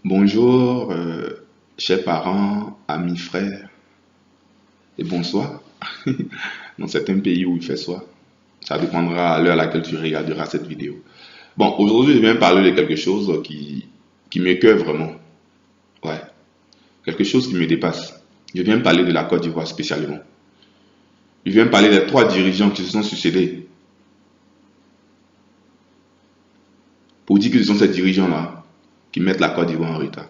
Bonjour, chers parents, amis, frères, et bonsoir. Dans certains pays où il fait soir, ça dépendra à l'heure à laquelle tu regarderas cette vidéo. Bon, aujourd'hui, je viens parler de quelque chose qui m'écoeure vraiment. Ouais, quelque chose qui me dépasse. Je viens parler de la Côte d'Ivoire spécialement. Je viens parler des trois dirigeants qui se sont succédés. Pour dire que ce sont ces dirigeants-là qui mettent la Côte d'Ivoire en retard.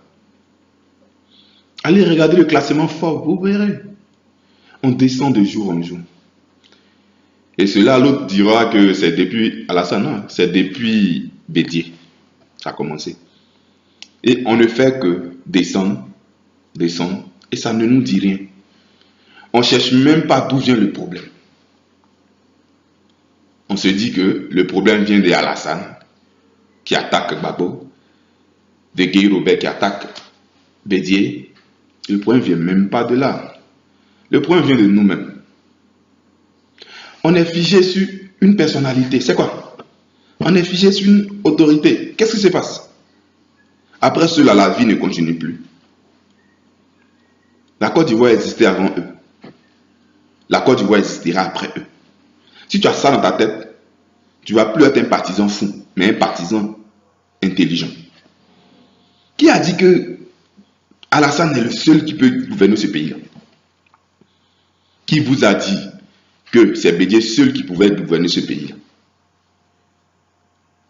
Allez regarder le classement fort, vous verrez. On descend de jour en jour. Et cela, l'autre dira que c'est depuis Alassane, non, c'est depuis Bédier. Ça a commencé. Et on ne fait que descendre, descendre, et ça ne nous dit rien. On ne cherche même pas d'où vient le problème. On se dit que le problème vient d'Alassane, qui attaque Gbagbo, de Guy Robert qui attaque Bédier. Le problème ne vient même pas de là. Le problème vient de nous-mêmes. On est figé sur une personnalité. C'est quoi? On est figé sur une autorité. Qu'est-ce qui se passe? Après cela, la vie ne continue plus. La Côte d'Ivoire existait avant eux. La Côte d'Ivoire existera après eux. Si tu as ça dans ta tête, tu ne vas plus être un partisan fou, mais un partisan intelligent. Qui a dit que Alassane est le seul qui peut gouverner ce pays-là? Qui vous a dit que c'est Bédier seul qui pouvait gouverner ce pays-là?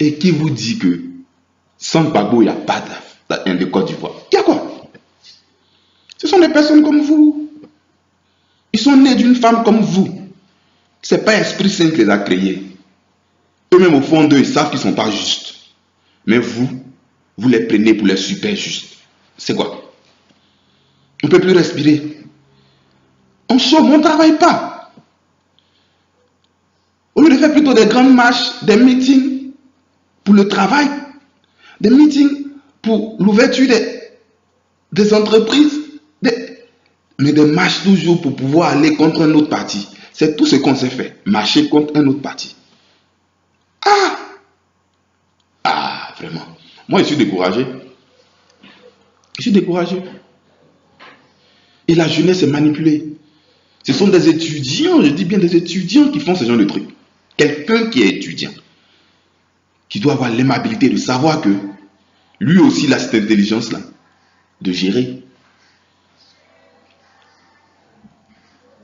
Et qui vous dit que sans Gbagbo, il n'y a pas de Côte d'Ivoire? Il y a quoi? Ce sont des personnes comme vous. Ils sont nés d'une femme comme vous. Ce n'est pas Esprit Saint qui les a créés. Eux-mêmes, au fond d'eux, ils savent qu'ils ne sont pas justes. Mais vous les prenez pour les super justes. C'est quoi? On ne peut plus respirer. On chôme, on ne travaille pas. Au lieu de faire plutôt des grandes marches, des meetings pour le travail, des meetings pour l'ouverture des entreprises, mais des marches toujours pour pouvoir aller contre un autre parti. C'est tout ce qu'on s'est fait, marcher contre un autre parti. Ah, vraiment. Moi, je suis découragé. Je suis découragé. Et la jeunesse est manipulée. Ce sont des étudiants, je dis bien des étudiants qui font ce genre de trucs. Quelqu'un qui est étudiant, qui doit avoir l'aimabilité de savoir que lui aussi, il a cette intelligence-là, de gérer.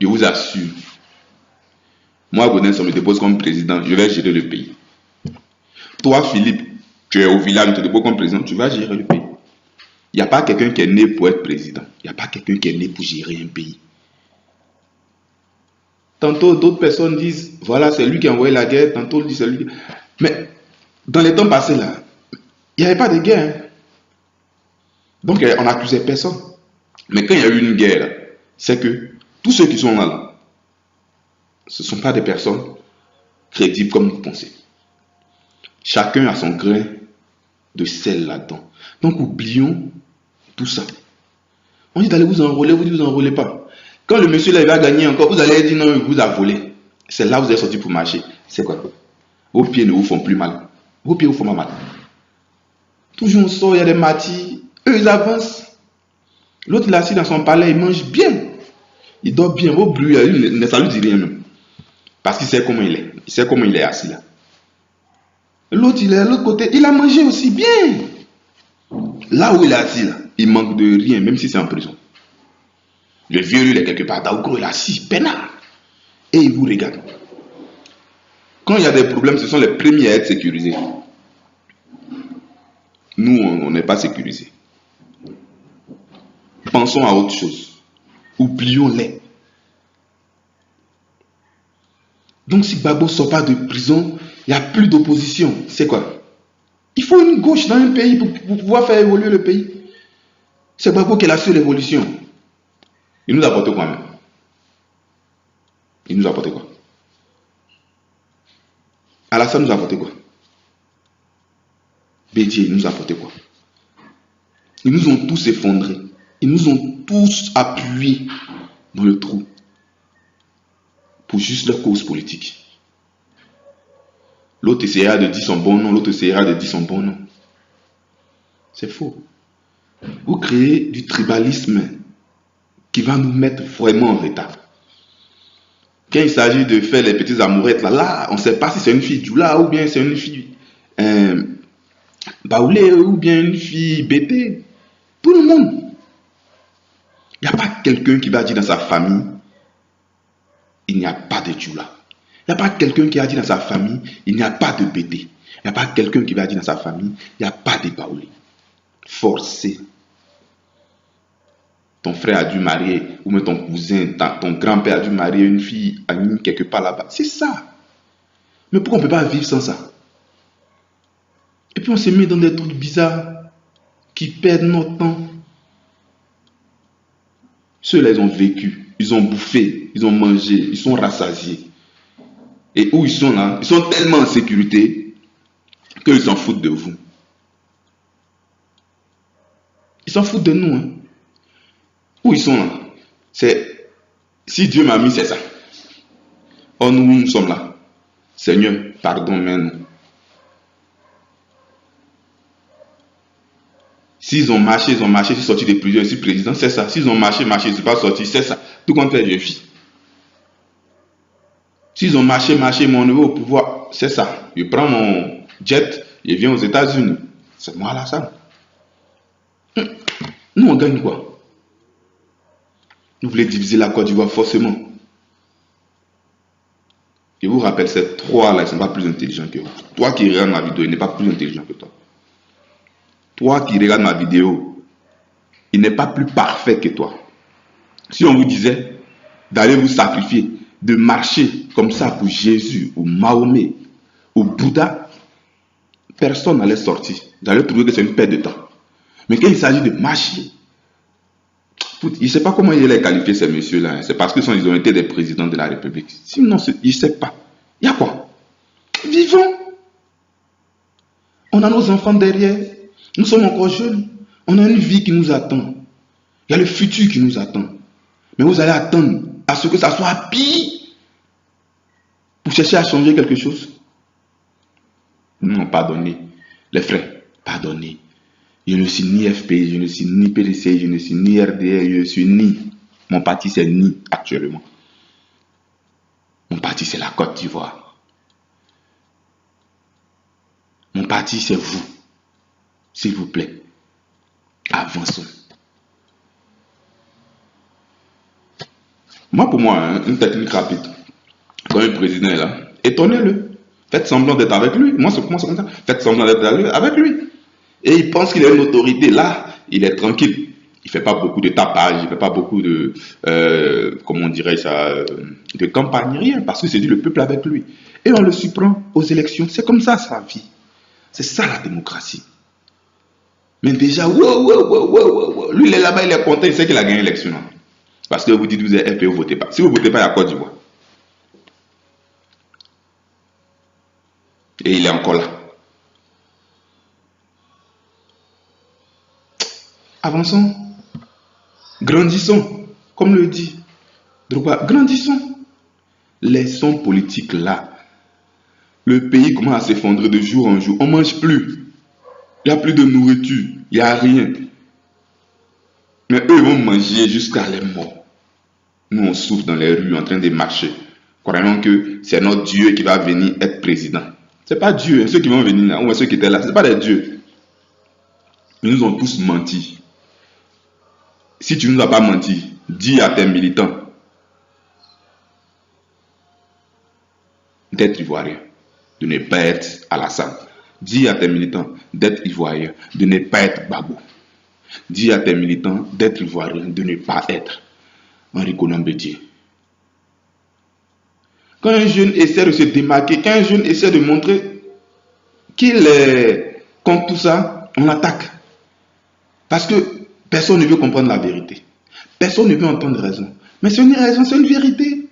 Je vous assure, moi, Godin, on me dépose comme président, je vais gérer le pays. Toi, Philippe, tu es au village, on te dépose comme président, tu vas gérer le pays. Il n'y a pas quelqu'un qui est né pour être président. Il n'y a pas quelqu'un qui est né pour gérer un pays. Tantôt, d'autres personnes disent, voilà, c'est lui qui a envoyé la guerre. Tantôt, on dit, c'est lui. Mais dans les temps passés, là, il n'y avait pas de guerre. Hein. Donc, on n'accusait personne. Mais quand il y a eu une guerre, c'est que tous ceux qui sont là, ce ne sont pas des personnes crédibles comme vous pensez. Chacun a son grain de sel là-dedans. Donc, oublions tout ça. On dit d'aller vous enrôler, vous dites vous enrôlez pas. Quand le monsieur là il va gagner encore, vous allez dire non, il vous a volé. C'est là où vous êtes sorti pour marcher. C'est quoi? Vos pieds ne vous font plus mal. Vos pieds vous font mal. Toujours on sort, il y a des matis. Eux, ils avancent. L'autre, il est assis dans son palais, il mange bien. Il dort bien, au bruit, ça lui dit rien même. Parce qu'il sait comment il est. Il sait comment il est assis là. L'autre, il est à l'autre côté, il a mangé aussi bien. Là où il est assis là, il manque de rien, même si c'est en prison. Le vieux, lui, il est quelque part. Daoukro, il est assis, peinard. Et il vous regarde. Quand il y a des problèmes, ce sont les premiers à être sécurisés. Nous, on n'est pas sécurisés. Pensons à autre chose. Oublions-les. Donc, si Gbagbo ne sort pas de prison, il n'y a plus d'opposition. C'est quoi? Il faut une gauche dans un pays pour pouvoir faire évoluer le pays. C'est Gbagbo qui est la seule évolution. Il nous a apporté quoi même? Il nous a apporté quoi? Alassane nous a apporté quoi? Bédier nous a apporté quoi? Ils nous ont tous effondrés. Ils nous ont tous appuyés dans le trou. Pour juste leur cause politique. L'autre essaiera de dire son bon nom, l'autre essaiera de dire son bon nom. C'est faux. Vous créez du tribalisme qui va nous mettre vraiment en retard. Quand il s'agit de faire les petites amourettes, là, on ne sait pas si c'est une fille Djoula ou bien c'est une fille Baoulé ou bien une fille Bété. Tout le monde. Il n'y a pas quelqu'un qui va dire dans sa famille, il n'y a pas de Djoula. Il n'y a pas quelqu'un qui a dit dans sa famille, il n'y a pas de Bété. Il n'y a pas quelqu'un qui va dire dans sa famille, il n'y a pas de Baoulé. Forcé. Ton frère a dû marier, ou même ton cousin, ton grand-père a dû marier une fille quelque part là-bas. C'est ça. Mais pourquoi on ne peut pas vivre sans ça? Et puis on se met dans des trucs bizarres qui perdent notre temps. Ceux-là, ils ont vécu, ils ont bouffé, ils ont mangé, ils sont rassasiés. Et où ils sont là, ils sont tellement en sécurité qu'ils s'en foutent de vous. Ils s'en foutent de nous. Hein. Où ils sont là, c'est si Dieu m'a mis, c'est ça. Oh, nous sommes là. Seigneur, pardonne-nous. S'ils ont marché, ils sont sortis de prison, je suis président, c'est ça. S'ils ont marché, ils ne sont pas sortis, c'est ça. Tout compte fait, je vis. S'ils ont marché, mon neveu au pouvoir, c'est ça. Je prends mon jet, je viens aux États-Unis. C'est moi là, ça. Nous, on gagne quoi? Vous voulez diviser la Côte d'Ivoire forcément. Je vous rappelle, ces trois-là, ils ne sont pas plus intelligents que vous. Toi qui regardes ma vidéo, il n'est pas plus intelligent que toi. Toi qui regardes ma vidéo, il n'est pas plus parfait que toi. Si on vous disait d'aller vous sacrifier, de marcher comme ça pour Jésus, ou Mahomet, ou Bouddha, personne n'allait sortir. Vous allez trouver que c'est une perte de temps. Mais quand il s'agit de marcher, il ne sait pas comment il les qualifier ces messieurs-là. C'est parce qu'ils ont été des présidents de la République. Sinon, il ne sait pas. Il y a quoi? Vivons. On a nos enfants derrière. Nous sommes encore jeunes. On a une vie qui nous attend. Il y a le futur qui nous attend. Mais vous allez attendre à ce que ça soit pire pour chercher à changer quelque chose. Non, pardonnez. Les frères, pardonnez. Je ne suis ni FPI, je ne suis ni PDC, je ne suis ni RDR, je ne suis ni. Mon parti, c'est ni actuellement. Mon parti, c'est la Côte d'Ivoire. Mon parti, c'est vous. S'il vous plaît, avançons. Moi, pour moi, hein, une technique rapide. Quand un président est là, étonnez-le. Faites semblant d'être avec lui. Moi, c'est comme ça. Faites semblant d'être avec lui. Et il pense qu'il a une autorité. Là, il est tranquille. Il ne fait pas beaucoup de tapage, il ne fait pas beaucoup de, comment on dirait ça, de campagne, rien. Parce que c'est dit le peuple avec lui. Et on le surprend aux élections. C'est comme ça sa vie. C'est ça la démocratie. Mais déjà, lui, il est là-bas, il est content, il sait qu'il a gagné l'élection. Parce que vous dites, vous êtes FPO, vous ne votez pas. Si vous ne votez pas, il y a Côte d'Ivoire. Et il est encore là. Avançons. Grandissons. Comme le dit Drogba, grandissons. Laissons politique là. Le pays commence à s'effondrer de jour en jour. On ne mange plus. Il n'y a plus de nourriture. Il n'y a rien. Mais eux vont manger jusqu'à les morts. Nous, on souffre dans les rues en train de marcher. Croyons que c'est notre Dieu qui va venir être président. Ce n'est pas Dieu. Ceux qui vont venir là, ou ceux qui étaient là, ce n'est pas des dieux. Ils nous ont tous menti. Si tu ne nous as pas menti, dis à tes militants d'être ivoiriens, de ne pas être Alassane. Dis à tes militants d'être ivoiriens, de ne pas être Gbagbo. Dis à tes militants d'être ivoiriens, de ne pas être Henri Konan Bédié. Quand un jeune essaie de se démarquer, quand un jeune essaie de montrer qu'il est contre tout ça, on l'attaque. Parce que personne ne veut comprendre la vérité. Personne ne veut entendre raison. Mais c'est une raison, c'est une vérité.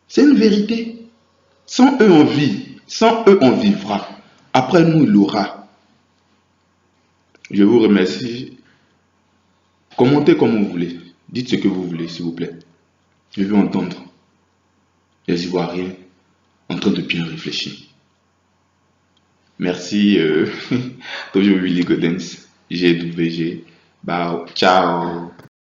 C'est une vérité. Sans eux, on vit. Sans eux, on vivra. Après nous, il l'aura. Je vous remercie. Commentez comme vous voulez. Dites ce que vous voulez, s'il vous plaît. Je veux entendre les Ivoiriens en train de bien réfléchir. Merci, toujours Willy Godens. GWG. Bah, ciao.